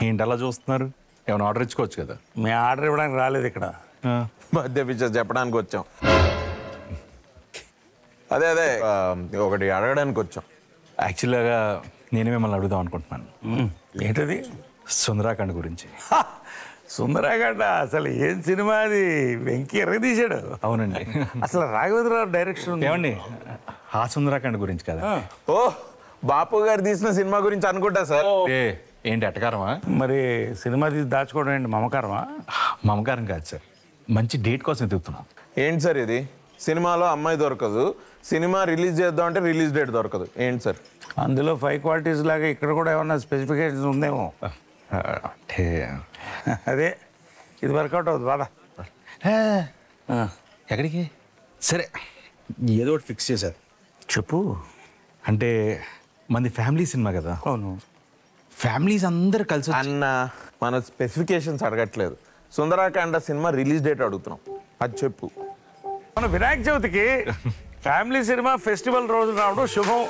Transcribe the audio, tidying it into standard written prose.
ఏంటి అలా చూస్తున్నారు? ఏమైనా ఆర్డర్ ఇచ్చుకోవచ్చు కదా. మేము ఆర్డర్ ఇవ్వడానికి రాలేదు ఇక్కడ, బర్త్డే విషెస్ చెప్పడానికి వచ్చాం. అదే ఒకటి అడగడానికి వచ్చాం. యాక్చువల్గా నేను మిమ్మల్ని అడుగుదాం అనుకుంటున్నాను. ఏంటది? సుందరాకాండ్ గురించి. సుందరాకాండ అసలు ఏం సినిమా అది, వెంకీ ఎర్రగా తీశాడు. అవునండి. అసలు రాఘవేంద్రరావు డైరెక్షన్. ఏమండి ఆ సుందరాకాండ్ గురించి కదా. ఓ బాపు గారు తీసిన సినిమా గురించి అనుకుంటా సార్. ఏంటి ఎటకారమా? మరి సినిమా తీసి దాచుకోవడం ఏంటి, మమకారమా? మమకారం కాదు సార్, మంచి డేట్ కోసం ఎదుగుతున్నాం. ఏంటి సార్ ఇది? సినిమాలో అమ్మాయి దొరకదు, సినిమా రిలీజ్ చేద్దాం అంటే రిలీజ్ డేట్ దొరకదు. ఏంటి సార్? అందులో 5 క్వాలిటీస్ లాగా ఇక్కడ కూడా ఏమన్నా స్పెసిఫికేషన్స్ ఉందేమో. అంటే అదే ఇది వర్కౌట్ అవుతుంది బాధ. ఎక్కడికి? సరే ఏదో ఒకటి ఫిక్స్ చేశారు. చెప్పు. అంటే మనది ఫ్యామిలీ సినిమా కదా. అవును. ఫ్యామిలీస్ అందరు కలిసి అన్న మన స్పెసిఫికేషన్స్ అడగట్లేదు, సుందరాకాండ సినిమా రిలీజ్ డేట్ అడుగుతున్నాం, అది చెప్పు. మన వినాయక చవితికి ఫ్యామిలీ సినిమా ఫెస్టివల్ రోజు రావడం శుభం.